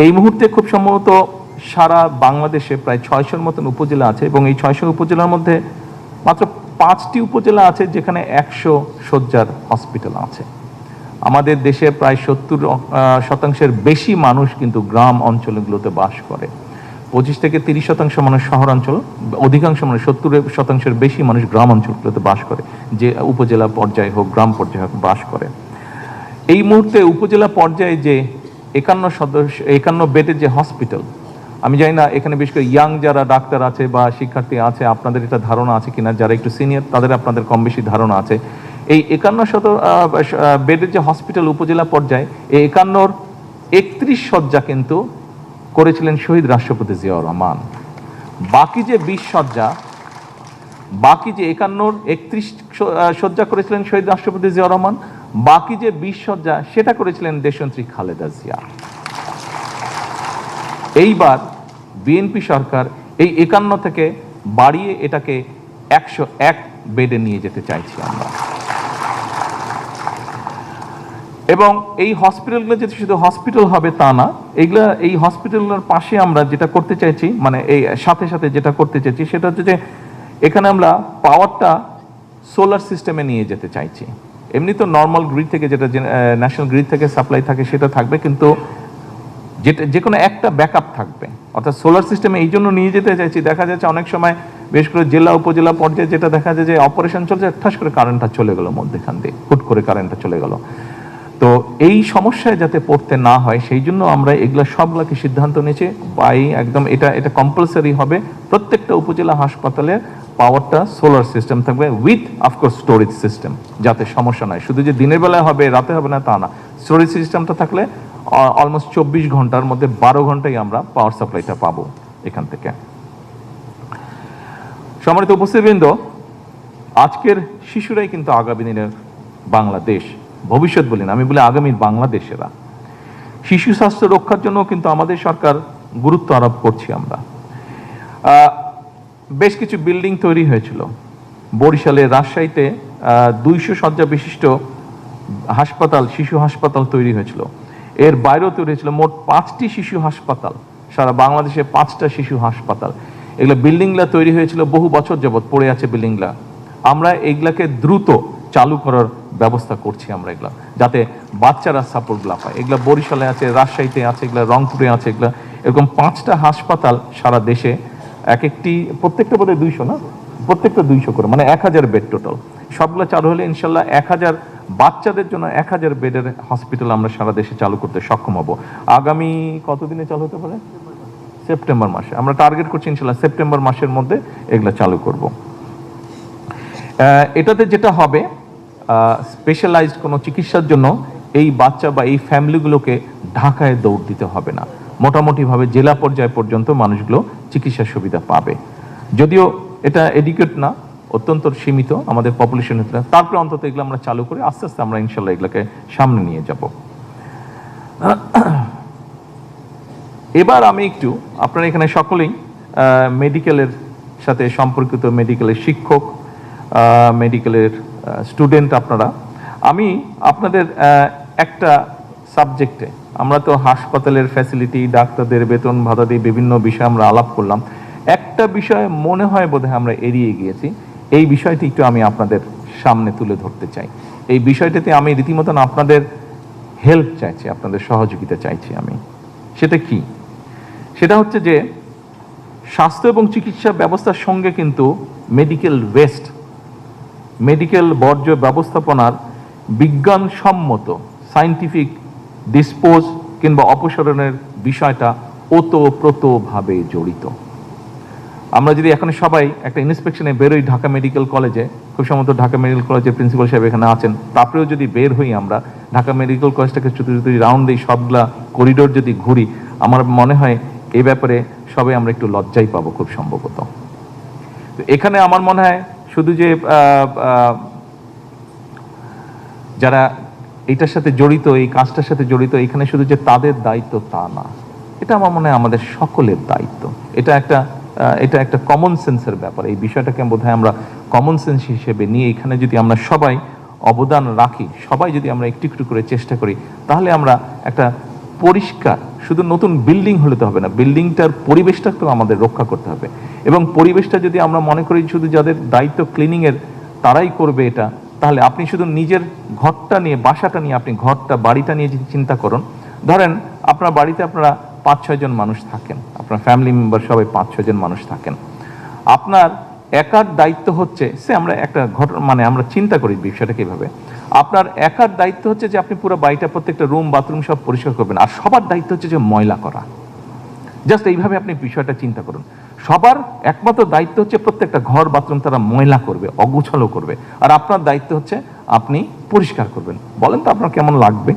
এই মুহূর্তে খুব সম্ভবত সারা বাংলাদেশে প্রায় 600-র মতন উপজেলা আছে এবং এই 600 উপজেলার মধ্যে মাত্র 5টি উপজেলা আছে যেখানে 100 শয্যার হসপিটাল আছে। আমাদের দেশে প্রায় 70% বেশি মানুষ কিন্তু গ্রাম অঞ্চলগুলোতে বাস করে। 25 থেকে 30% মানুষ শহরাঞ্চল, অধিকাংশ মানুষ 70%-এর বেশি মানুষ গ্রাম অঞ্চলগুলোতে বাস করে, যে উপজেলা পর্যায়ে হোক গ্রাম পর্যায়ে হোক বাস করে। এই মুহূর্তে উপজেলা পর্যায়ে যে 51 বেডের যে হসপিটাল, আমি জানি না এখানে বিশেষ করে ইয়াং যারা ডাক্তার আছে বা শিক্ষার্থী আছে আপনাদের এটা ধারণা আছে কিনা, যারা একটু সিনিয়র তাদের আপনাদের কম বেশি ধারণা আছে। এই 51 বেডের যে হসপিটাল উপজেলা পর্যায়ে, এই 51-র 31 শয্যা কিন্তু করেছিলেন শহীদ রাষ্ট্রপতি জিয়াউর রহমান। বাকি যে 20 শয্যা, বাকি যে 51-র 31 শয্যা করেছিলেন শহীদ রাষ্ট্রপতি জিয়াউর রহমান, বাকি যে 20 শয্যা সেটা করেছিলেন দেশনেত্রী খালেদা জিয়া। এইবার বিএনপি সরকার এই 51 থেকে বাড়িয়ে এটাকে 101 বেডে নিয়ে যেতে চাইছি আমরা। এবং এই হসপিটালগুলো যে শুধু হসপিটাল হবে তা না, এইগুলা এই হসপিটালগুলোর পাশে আমরা যেটা করতে চাইছি, মানে এই সাথে সাথে যেটা করতে চাইছি সেটা হচ্ছে যে এখানে আমরা পাওয়ারটা সোলার সিস্টেমে নিয়ে যেতে চাইছি। এমনি তো নর্মাল গ্রিড থেকে যেটা ন্যাশনাল গ্রিড থেকে সাপ্লাই থাকে সেটা থাকবে, কিন্তু যেটা যে কোনো একটা ব্যাকআপ থাকবে, অর্থাৎ সোলার সিস্টেমে এই জন্য নিয়ে যেতে চাইছি। দেখা যাচ্ছে অনেক সময় বিশেষ করে জেলা উপজেলা পর্যায়ে যেটা দেখা যায় যে অপারেশন চলছে, ঠাস করে কারেন্টটা চলে গেল, মধ্যখান দিয়ে হুট করে কারেন্টটা চলে গেল। তো এই সমস্যায় যাতে পড়তে না হয় সেই জন্য আমরা এগুলো সবগুলোকে সিদ্ধান্ত নিয়েছি বাই একদম এটা কম্পালসারি হবে, প্রত্যেকটা উপজেলা হাসপাতালে পাওয়ারটা সোলার সিস্টেম থাকবে উইথ অফকোর্স স্টোরেজ সিস্টেম, যাতে সমস্যা নয়। শুধু যে দিনের বেলায় হবে রাতে হবে না তা না, স্টোরেজ সিস্টেমটা থাকলে অলমোস্ট 24 ঘন্টার মধ্যে 12 ঘন্টায় আমরা পাওয়ার সাপ্লাইটা পাবো এখান থেকে। সম্মানিত উপস্থিতবৃন্দ, আজকের শিশুরাই কিন্তু আগামী দিনের বাংলাদেশ, ভবিষ্যৎ বলি না, আমি বলি আগামী বাংলাদেশেরা। শিশু স্বাস্থ্য রক্ষার জন্য কিন্তু আমাদের সরকার গুরুত্ব আরোপ করছি আমরা। বেশ কিছু বিল্ডিং তৈরি হয়েছিল বরিশালে, রাজশাহীতে 200 শয্যা বিশিষ্ট হাসপাতাল, শিশু হাসপাতাল তৈরি হয়েছিল। এর বাইরেও তৈরি হয়েছিল মোট 5টি শিশু হাসপাতাল, সারা বাংলাদেশে 5টা শিশু হাসপাতাল। এগুলো বিল্ডিংগুলো তৈরি হয়েছিল বহু বছর যাবৎ পড়ে আছে বিল্ডিংগুলা। আমরা এগুলাকে দ্রুত চালু করার ব্যবস্থা করছি আমরা, এগুলা যাতে বাচ্চারা সাপোর্টগুলো পায়। এগুলো বরিশালে আছে, রাজশাহীতে আছে, এগুলো রংপুরে আছে, এগুলো এরকম 5টা হাসপাতাল সারা দেশে, প্রত্যেকটা বোধহয় 200 না, প্রত্যেকটা 200 করে, মানে 1000 বেড টোটাল। সবগুলো চালু হলে ইনশাল্লাহ 1000 বাচ্চাদের জন্য 1000 বেডের হসপিটাল আমরা সারা দেশে চালু করতে সক্ষম হব। আগামী কতদিনে চালু হতে পারে? সেপ্টেম্বর মাসে আমরা টার্গেট করছি ইনশাল্লাহ সেপ্টেম্বর মাসের মধ্যে এগুলো চালু করব। এটাতে যেটা হবে, স্পেশালাইজড কোনো চিকিৎসার জন্য এই বাচ্চা বা এই ফ্যামিলিগুলোকে ঢাকায় দৌড় দিতে হবে না, মোটামুটিভাবে জেলা পর্যায় পর্যন্ত মানুষগুলো চিকিৎসার সুবিধা পাবে। যদিও এটা এডুকেট না, অত্যন্ত সীমিত আমাদের পপুলেশন, তারপরে অন্তত এগুলো আমরা চালু করে আস্তে আস্তে আমরা ইনশাল্লাহ এগুলোকে সামনে নিয়ে যাব। এবার আমি একটু, আপনারা এখানে সকলেই মেডিকেলের সাথে সম্পর্কিত, মেডিকেলের শিক্ষক, মেডিকেলের স্টুডেন্ট আপনারা, আমি আপনাদের একটা সাবজেক্টে, আমরা তো হাসপাতালের ফ্যাসিলিটি, ডাক্তারদের বেতন ভাতা দিয়ে বিভিন্ন বিষয় আমরা আলাপ করলাম, একটা বিষয় মনে হয় বোধহয় আমরা এড়িয়ে গিয়েছি। এই বিষয়টি একটু আমি আপনাদের সামনে তুলে ধরতে চাই। এই বিষয়টাতে আমি রীতিমতন আপনাদের হেল্প চাইছি, আপনাদের সহযোগিতা চাইছি আমি। সেটা কি? সেটা হচ্ছে যে স্বাস্থ্য এবং চিকিৎসা ব্যবস্থার সঙ্গে কিন্তু মেডিকেল ওয়েস্ট, মেডিকেল বর্জ্য ব্যবস্থাপনার বিজ্ঞানসম্মত সায়েন্টিফিক ডিসপোজ কিংবা অপসারণের বিষয়টা ওতপ্রোতভাবে জড়িত। আমরা যদি এখন সবাই একটা ইন্সপেকশনে বেরোই ঢাকা মেডিকেল কলেজে, খুব সম্ভবত ঢাকা মেডিকেল কলেজের প্রিন্সিপাল সাহেব এখানে আছেন, তারপরেও যদি বের হই আমরা ঢাকা মেডিকেল কলেজটাকে যদি রাউন্ড দিই, সবগুলা করিডোর যদি ঘুরি, আমার মনে হয় এই ব্যাপারে সবাই আমরা একটু লজ্জাই পাবো খুব সম্ভবত। তো এখানে আমার মনে হয় শুধু যে যারা এটার সাথে জড়িত, এই কাজটার সাথে জড়িত, এখানে শুধু যে তাদের দায়িত্ব তা না, এটা আমার মনে হয় আমাদের সকলের দায়িত্ব। এটা একটা কমন সেন্সের ব্যাপার। এই বিষয়টাকে বোধহয় আমরা কমন সেন্স হিসেবে নিয়ে এখানে যদি আমরা সবাই অবদান রাখি, সবাই যদি আমরা একটু একটু করে চেষ্টা করি, তাহলে আমরা একটা পরিষ্কার শুধু নতুন বিল্ডিং হলে তো হবে না, বিল্ডিংটার পরিবেশটাকেও আমাদের রক্ষা করতে হবে। এবং পরিবেশটা যদি আমরা মনে করি শুধু যাদের দায়িত্ব ক্লিনিংয়ের তারাই করবে এটা, তাহলে আপনি শুধু নিজের ঘরটা নিয়ে, বাসাটা নিয়ে, আপনি ঘরটা, বাড়িটা নিয়ে যদি চিন্তা করুন, ধরেন আপনার বাড়িতে আপনারা 5-6 জন মানুষ থাকেন, আপনার ফ্যামিলি মেম্বার সবাই 5-6 জন মানুষ থাকেন, আপনার একার দায়িত্ব হচ্ছে আমরা একটা ঘটনা, মানে আমরা চিন্তা করি বিষয়টা কিভাবে, আপনার একার দায়িত্ব হচ্ছে যে আপনি পুরো বাড়িটা, প্রত্যেকটা রুম বাথরুম সব পরিষ্কার করবেন, আর সবার দায়িত্ব হচ্ছে যে ময়লা করা। জাস্ট এইভাবে আপনি বিষয়টা চিন্তা করুন, সবার একমাত্র দায়িত্ব হচ্ছে প্রত্যেকটা ঘর বাথরুম তারা ময়লা করবে, অগুছালো করবে, আর আপনার দায়িত্ব হচ্ছে আপনি পরিষ্কার করবেন। বলেন তো আপনার কেমন লাগবে?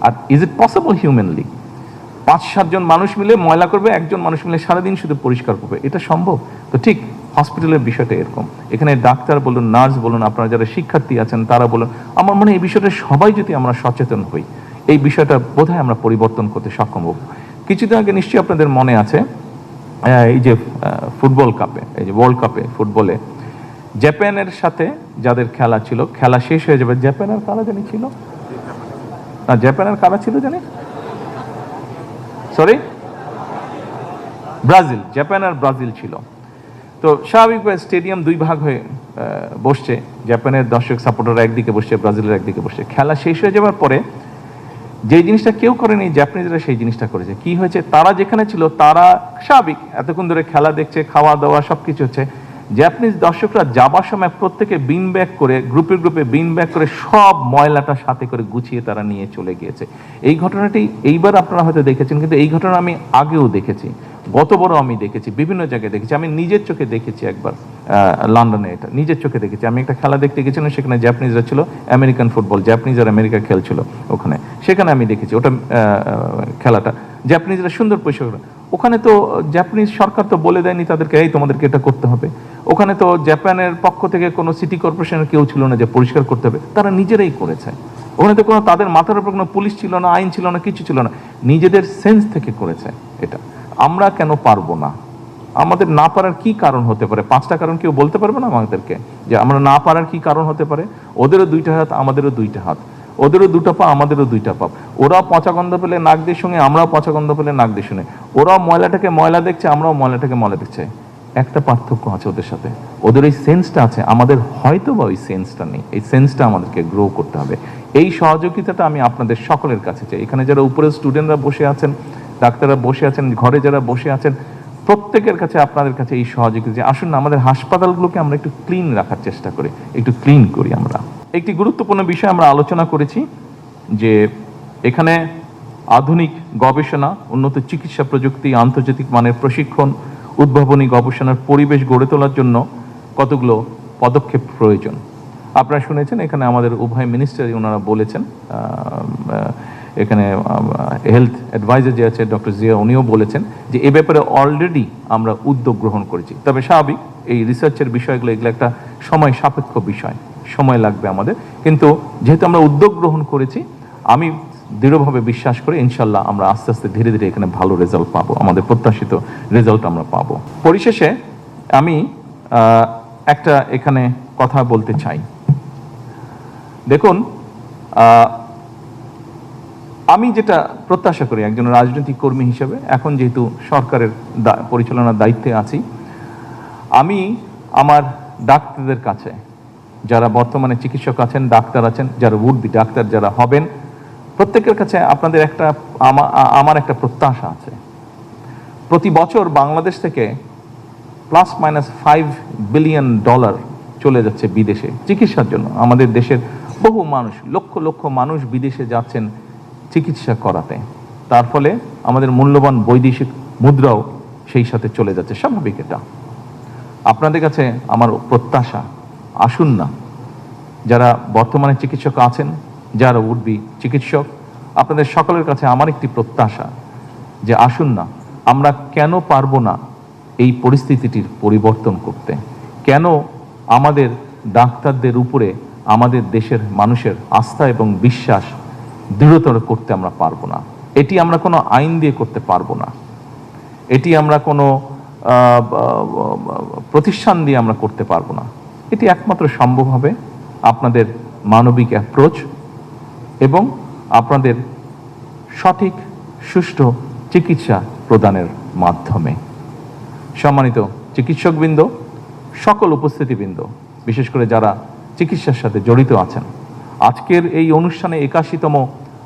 আর ইজ ইট পসিবল হিউম্যানলি 5-7 জন মানুষ মিলে ময়লা করবে, একজন মানুষ মিলে সারাদিন শুধু পরিষ্কার করবে? এটা সম্ভব? তো ঠিক হসপিটালের বিষয়টা এরকম। এখানে ডাক্তার বলুন, নার্স বলুন, আপনারা যারা শিক্ষার্থী আছেন তারা বলুন, আমার মনে হয় এই বিষয়টা সবাই যদি আমরা সচেতন হই, এই বিষয়টা বোধহয় আমরা পরিবর্তন করতে সক্ষম হব। কিছুদিন আগে নিশ্চয়ই আপনাদের মনে আছে, এই যে ফুটবল কাপে, এই যে ওয়ার্ল্ড কাপে ফুটবলে জাপানের সাথে যাদের খেলা ছিল, খেলা শেষ হয়ে যাবে, জাপানের কারা জানি ছিল না, জাপানের কারা ছিল জানি, সরি ব্রাজিল, জাপান আর ব্রাজিল ছিল। তো স্বাভাবিকভাবে স্টেডিয়াম 2 ভাগ হয়ে বসছে, জাপানের দর্শক সাপোর্টাররা একদিকে বসছে, ব্রাজিলের একদিকে বসছে। খেলা শেষ হয়ে যাওয়ার পরে যে জিনিসটা কেউ করেনি, জাপানিজরা সেই জিনিসটা করেছে। কি হয়েছে, তারা যেখানে ছিল তারা স্বাভাবিক এতক্ষণ ধরে খেলা দেখছে, খাওয়া দাওয়া সবকিছু হচ্ছে, জাপানিজ দর্শকরা যাবার সময় প্রত্যেকে বিন ব্যাগ করে, গ্রুপে গ্রুপে বিন ব্যাগ করে সব ময়লাটা সাথে করে গুছিয়ে তারা নিয়ে চলে গিয়েছে। এই ঘটনাটি এইবার আপনারা হয়তো দেখেছেন, কিন্তু এই ঘটনা আমি আগেও দেখেছি, গতবারও আমি দেখেছি, বিভিন্ন জায়গায় দেখেছি, আমি নিজের চোখে দেখেছি একবার লন্ডনে, এটা নিজের চোখে দেখেছি। আমি একটা খেলা দেখতে গেছিলাম, সেখানে জাপানিজরা ছিল, আমেরিকান ফুটবল, জাপানিজ আর আমেরিকা খেলছিল ওখানে, সেখানে আমি দেখেছি ওটা খেলাটা জাপানিজরা সুন্দর পরিষ্কার। ওখানে তো জাপানিজ সরকার তো বলে দেয়নি তাদেরকে এই তোমাদেরকে এটা করতে হবে, ওখানে তো জাপানের পক্ষ থেকে কোনো সিটি কর্পোরেশনের কেউ ছিল না যে পরিষ্কার করতে হবে, তারা নিজেরাই করেছে। ওখানে তো কোনো তাদের মাথার উপর কোনো পুলিশ ছিল না, আইন ছিল না, কিছু ছিল না, নিজেদের সেন্স থেকে করেছে এটা। আমরা কেন পারবো না? আমাদের না পারার কি কারণ হতে পারে? 5টা কারণ কেউ বলতে পারবে না আমাদেরকে যে আমরা না পারার কি কারণ হতে পারে? ওদেরও 2টা হাত, আমাদেরও 2টা হাত, ওদেরও 2টা পা, আমাদেরও 2টা পা, ওরাও পচা গন্ধ পেলে নাক দিয়ে শুনে, আমরাও পচা গন্ধ পেলে নাক দিয়ে শুনে, ওরাও ময়লাটাকে ময়লা দেখছে, আমরাও ময়লাটাকে ময়লা দেখছে। একটা পার্থক্য আছে ওদের সাথে, ওদের এই সেন্সটা আছে, আমাদের হয়তো বা ওই সেন্সটা নেই। এই সেন্সটা আমাদেরকে গ্রো করতে হবে। এই সহযোগিতাটা আমি আপনাদের সকলের কাছে চাই। এখানে যারা উপরে স্টুডেন্টরা বসে আছেন, ডাক্তাররা বসে আছেন, ঘরে যারা বসে আছেন, প্রত্যেকের কাছে, আপনাদের কাছে এই সহযোগিতা যে আসুন না আমাদের হাসপাতালগুলোকে আমরা একটু ক্লিন রাখার চেষ্টা করি, একটু ক্লিন করি। আমরা একটি গুরুত্বপূর্ণ বিষয় আমরা আলোচনা করেছি যে এখানে আধুনিক গবেষণা, উন্নত চিকিৎসা প্রযুক্তি, আন্তর্জাতিক মানের প্রশিক্ষণ, উদ্ভাবনী গবেষণার পরিবেশ গড়ে তোলার জন্য কতগুলো পদক্ষেপ প্রয়োজন। আপনারা শুনেছেন এখানে আমাদের উভয় মিনিস্টারই ওনারা বলেছেন, এখানে হেলথ অ্যাডভাইজার যে আছে ডক্টর জিয়া, উনিও বলেছেন যে এ ব্যাপারে অলরেডি আমরা উদ্যোগ গ্রহণ করেছি। তবে স্বাভাবিক এই রিসার্চের বিষয়গুলো, এগুলো একটা সময় সাপেক্ষ বিষয়, সময় লাগবে আমাদের, কিন্তু যেহেতু আমরা উদ্যোগ গ্রহণ করেছি, আমি দৃঢ়ভাবে বিশ্বাস করি ইনশাল্লাহ আমরা আস্তে আস্তে ধীরে ধীরে এখানে ভালো রেজাল্ট পাবো, আমাদের প্রত্যাশিত রেজাল্ট আমরা পাবো। পরিশেষে আমি একটা এখানে কথা বলতে চাই। দেখুন, আমি যেটা প্রত্যাশা করি একজন রাজনৈতিক কর্মী হিসেবে, এখন যেহেতু সরকারের পরিচালনার দায়িত্বে আছি, আমি আমার ডাক্তারদের কাছে, যারা বর্তমানে চিকিৎসক আছেন, ডাক্তার আছেন, যারা উড বি ডাক্তার যারা হবেন, প্রত্যেকের কাছে আপনাদের আমার একটা প্রত্যাশা আছে। প্রতি বছর বাংলাদেশ থেকে ±5 বিলিয়ন ডলার চলে যাচ্ছে বিদেশে চিকিৎসার জন্য। আমাদের দেশের বহু মানুষ, লক্ষ লক্ষ মানুষ বিদেশে যাচ্ছেন চিকিৎসা করাতে, তার ফলে আমাদের মূল্যবান বৈদেশিক মুদ্রাও সেই সাথে চলে যাচ্ছে। স্বাভাবিক এটা। আপনাদের কাছে আমার প্রত্যাশা, আসুন না, যারা বর্তমানে চিকিৎসক আছেন, যারা উঠবি চিকিৎসক, আপনাদের সকলের কাছে আমার একটি প্রত্যাশা যে আসুন না, আমরা কেন পারবো না এই পরিস্থিতিটির পরিবর্তন করতে? কেন আমাদের ডাক্তারদের উপরে আমাদের দেশের মানুষের আস্থা এবং বিশ্বাস দৃঢ়তর করতে আমরা পারবো না? এটি আমরা কোনো আইন দিয়ে করতে পারবো না, এটি আমরা কোনো প্রতিষ্ঠান দিয়ে আমরা করতে পারবো না। এটি একমাত্র সম্ভব হবে আপনাদের মানবিক অ্যাপ্রোচ এবং আপনাদের সঠিক সুষ্ঠু চিকিৎসা প্রদানের মাধ্যমে। সম্মানিত চিকিৎসকবৃন্দ, সকল উপস্থিতিবৃন্দ, বিশেষ করে যারা চিকিৎসার সাথে জড়িত আছেন, আজকের এই অনুষ্ঠানে 81তম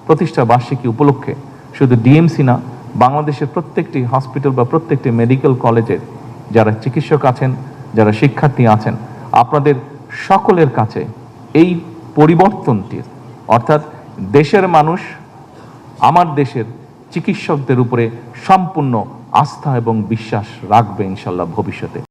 প্রতিষ্ঠা বার্ষিকী উপলক্ষে শুধু ডিএমসি না, বাংলাদেশের প্রত্যেকটি হসপিটাল বা প্রত্যেকটি মেডিকেল কলেজের যারা চিকিৎসক আছেন, যারা শিক্ষার্থী আছেন, আপনাদের সকলের কাছে এই পরিবর্তনটির, অর্থাৎ দেশের মানুষ আমার দেশের চিকিৎসকদের উপরে সম্পূর্ণ আস্থা এবং বিশ্বাস রাখবে ইনশাল্লাহ ভবিষ্যতে।